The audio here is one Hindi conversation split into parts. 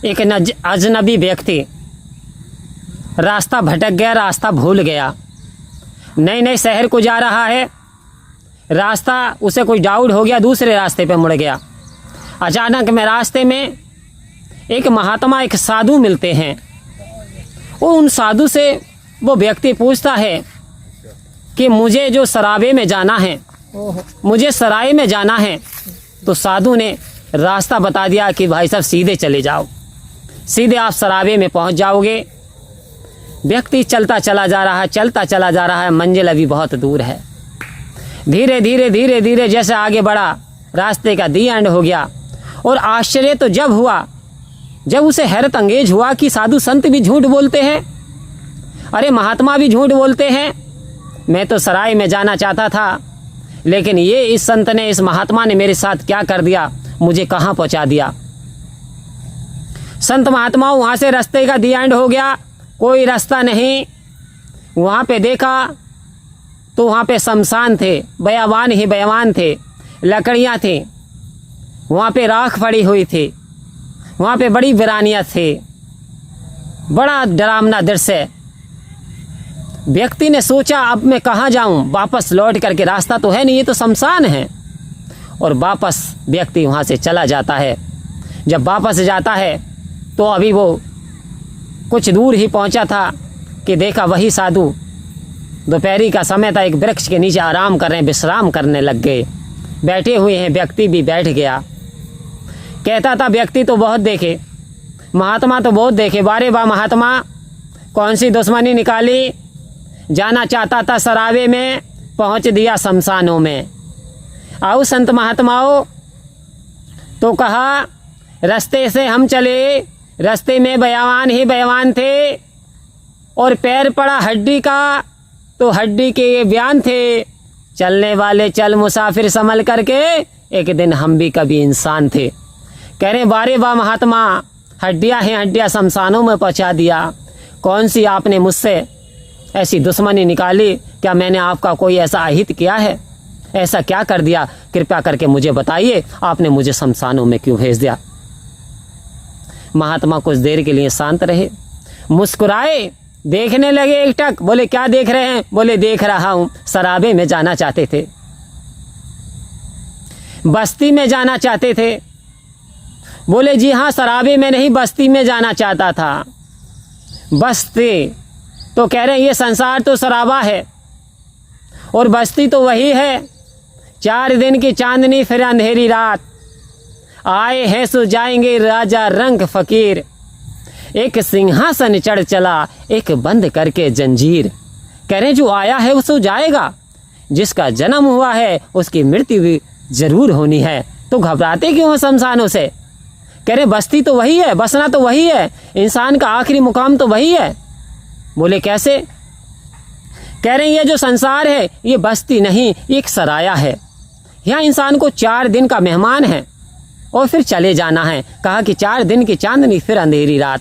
एक अजनबी व्यक्ति रास्ता भटक गया, रास्ता भूल गया, नए नए शहर को जा रहा है, रास्ता उसे कोई डाउट हो गया, दूसरे रास्ते पे मुड़ गया। अचानक में रास्ते में एक महात्मा, एक साधु मिलते हैं। वो उन साधु से वो व्यक्ति पूछता है कि मुझे जो सराबे में जाना है, मुझे सराय में जाना है। तो साधु ने रास्ता बता दिया कि भाई साहब सीधे चले जाओ, सीधे आप सराबे में पहुंच जाओगे। व्यक्ति चलता चला जा रहा है, चलता चला जा रहा है, मंजिल अभी बहुत दूर है। धीरे धीरे धीरे धीरे जैसे आगे बढ़ा, रास्ते का दी एंड हो गया। और आश्चर्य तो जब हुआ जब उसे हैरत अंगेज हुआ कि साधु संत भी झूठ बोलते हैं, अरे महात्मा भी झूठ बोलते हैं। मैं तो सराय में जाना चाहता था, लेकिन ये इस संत ने, इस महात्मा ने मेरे साथ क्या कर दिया, मुझे कहाँ पहुँचा दिया। संत महात्माओं वहाँ से रास्ते का दी एंड हो गया, कोई रास्ता नहीं। वहाँ पे देखा तो वहाँ पे शमशान थे, बयावान ही बयावान थे, लकड़ियाँ थी, वहाँ पे राख पड़ी हुई थी, वहाँ पे बड़ी वीरानियाँ थी। बड़ा डरावना दृश्य। व्यक्ति ने सोचा अब मैं कहाँ जाऊँ, वापस लौट करके, रास्ता तो है नहीं, ये तो शमशान है। और वापस व्यक्ति वहाँ से चला जाता है। जब वापस जाता है तो अभी वो कुछ दूर ही पहुँचा था कि देखा वही साधु, दोपहरी का समय था, एक वृक्ष के नीचे आराम कर रहे हैं, विश्राम करने लग गए, बैठे हुए हैं। व्यक्ति भी बैठ गया। कहता था व्यक्ति तो बहुत देखे, महात्मा तो बहुत देखे, बारे बा महात्मा, कौन सी दुश्मनी निकाली, जाना चाहता था सरावे में, पहुंच दिया शमशानों में। आओ संत महात्माओं, तो कहा रास्ते से हम चले, रास्ते में बयावान ही बयावान थे, और पैर पड़ा हड्डी का तो हड्डी के ये बयान थे, चलने वाले चल मुसाफिर संभल करके, एक दिन हम भी कभी इंसान थे। कह रहे बारे बा महात्मा, हड्डियाँ हैं, हड्डियाँ शमशानों में पहुँचा दिया। कौन सी आपने मुझसे ऐसी दुश्मनी निकाली, क्या मैंने आपका कोई ऐसा अहित किया है, ऐसा क्या कर दिया, कृपया करके मुझे बताइए, आपने मुझे शमशानों में क्यों भेज दिया। महात्मा कुछ देर के लिए शांत रहे, मुस्कुराए, देखने लगे एकटक। बोले क्या देख रहे हैं? बोले देख रहा हूं, सराबे में जाना चाहते थे, बस्ती में जाना चाहते थे। बोले जी हाँ, सराबे में नहीं, बस्ती में जाना चाहता था। बस्ती तो कह रहे हैं ये संसार तो सराबा है और बस्ती तो वही है। 4 दिन की चांदनी फिर अंधेरी रात, आए हैं सो जाएंगे राजा रंग फकीर। एक सिंहासन चढ़ चला, एक बंद करके जंजीर। कह रहे जो आया है वो सो जाएगा, जिसका जन्म हुआ है उसकी मृत्यु भी जरूर होनी है, तो घबराते क्यों हो शमशानों से। कह रहे बस्ती तो वही है, बसना तो वही है, इंसान का आखिरी मुकाम तो वही है। बोले कैसे? कह रहे ये जो संसार है ये बस्ती नहीं, ये एक सराया है। यहाँ इंसान को 4 दिन का मेहमान है और फिर चले जाना है। कहा कि 4 दिन की चांदनी फिर अंधेरी रात,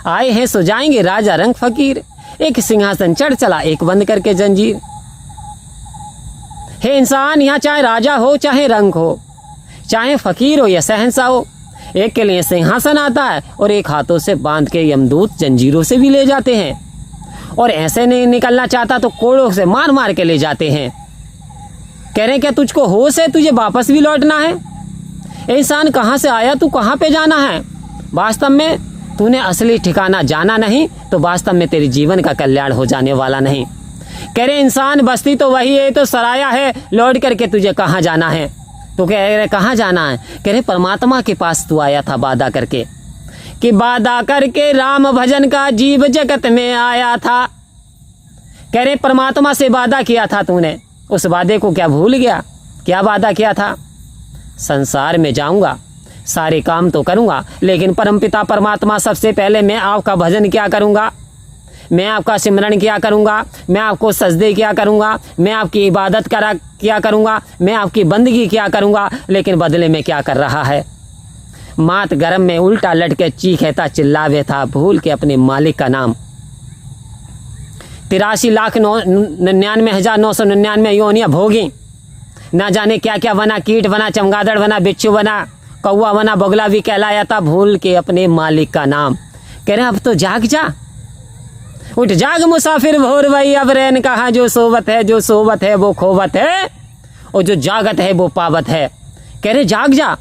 आए हैं सो जाएंगे राजा रंग फकीर। एक सिंहासन चढ़ चला, एक बंद करके जंजीर। हे इंसान, यहाँ चाहे राजा हो चाहे रंग हो, चाहे फकीर हो या शहंशाह हो, एक के लिए सिंहासन आता है और एक हाथों से बांध के यमदूत जंजीरों से भी ले जाते हैं, और ऐसे नहीं निकलना चाहता तो कोड़ों से मार मार के ले जाते हैं। कह रहे क्या तुझको होश है, तुझे वापस भी लौटना है? इंसान कहाँ से आया, तू कहाँ पे जाना है? वास्तव में तूने असली ठिकाना जाना नहीं तो वास्तव में तेरे जीवन का कल्याण हो जाने वाला नहीं। कह रहे इंसान बस्ती तो वही है, तो सराया है, लौट करके तुझे कहाँ जाना है? तो कह रहे कहाँ जाना है? कह रहे परमात्मा के पास तू आया था वादा करके, कि वादा करके राम भजन का जीव जगत में आया था। कह रहे परमात्मा से वादा किया था तूने, उस वादे को क्या भूल गया? क्या वादा किया था? संसार में जाऊंगा, सारे काम तो करूंगा, लेकिन परमपिता परमात्मा सबसे पहले मैं आपका भजन क्या करूंगा, मैं आपका सिमरन किया करूंगा, मैं आपको सजदे किया करूंगा, मैं आपकी इबादत किया करूंगा, मैं आपकी बंदगी किया करूंगा। लेकिन बदले में क्या कर रहा है? मात गरम में उल्टा लटके चीखेता चिल्लावे था, भूल के अपने मालिक का नाम। 83,99,999 योनियां भोगी, ना जाने क्या क्या बना, कीट बना, चमगादड़ बना, बिच्छू बना, कौवा बना बगुला भी कहलाया था, भूल के अपने मालिक का नाम। कह रहे अब तो जाग जा, उठ जाग मुसाफिर भोर भई, अब रैन कहाँ जो सोवत है, जो सोवत है वो खोवत है, और जो जागत है वो पावत है। कह रहे जाग जा,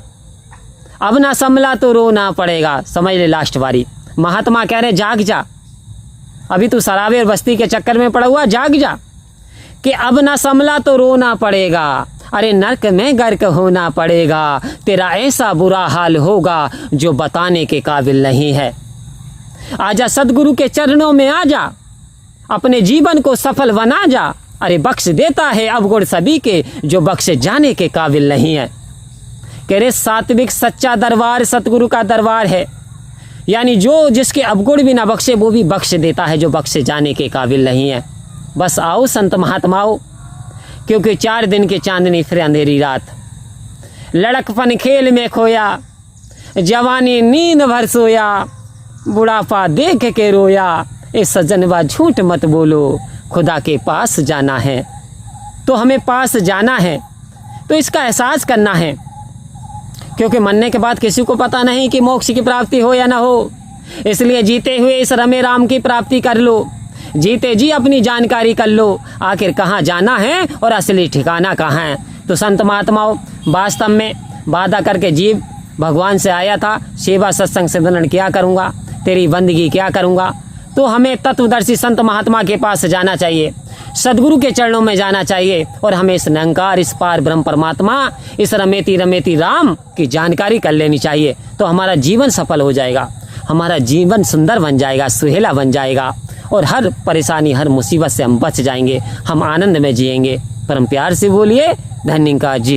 अब ना संभला तो रोना पड़ेगा। समझ ले लास्ट बारी। महात्मा कह रहे जाग जा, अभी तू शराबे और बस्ती के चक्कर में पड़ा हुआ, जाग जा कि अब ना संभला तो रोना पड़ेगा। अरे नरक में गर्क होना पड़ेगा, तेरा ऐसा बुरा हाल होगा जो बताने के काबिल नहीं है। आजा सदगुरु के चरणों में आजा, अपने जीवन को सफल बना जा। अरे बख्श देता है अवगुण सभी के, जो बख्शे जाने के काबिल नहीं है। कह रहे सात्विक सच्चा दरबार सतगुरु का दरबार है, यानी जो जिसके अवगुण भी ना बख्शे वो भी बख्श देता है, जो बख्शे जाने के काबिल नहीं है। बस आओ संत महात्माओं, क्योंकि 4 दिन की चांदनी फिर अंधेरी रात। लड़कपन खेल में खोया, जवानी नींद भर सोया, बुढ़ापा देख के रोया। ए सज्जनवा झूठ मत बोलो, खुदा के पास जाना है तो हमें पास जाना है, तो इसका एहसास करना है। क्योंकि मरने के बाद किसी को पता नहीं कि मोक्ष की प्राप्ति हो या ना हो, इसलिए जीते हुए इस रमे राम की प्राप्ति कर लो, जीते जी अपनी जानकारी कर लो, आखिर कहाँ जाना है और असली ठिकाना कहाँ है। तो संत महात्माओं, वास्तव में वादा करके जीव भगवान से आया था, सेवा सत्संग सिमरन क्या करूँगा, तेरी बंदगी क्या करूँगा। तो हमें तत्वदर्शी संत महात्मा के पास जाना चाहिए, सदगुरु के चरणों में जाना चाहिए, और हमें इस निरंकार, इस पार ब्रह्म परमात्मा, इस रमेती रमेती राम की जानकारी कर लेनी चाहिए। तो हमारा जीवन सफल हो जाएगा, हमारा जीवन सुंदर बन जाएगा, सुहेला बन जाएगा, और हर परेशानी, हर मुसीबत से हम बच जाएंगे, हम आनंद में जिएंगे। परम प्यार से बोलिए धन्यवाद जी।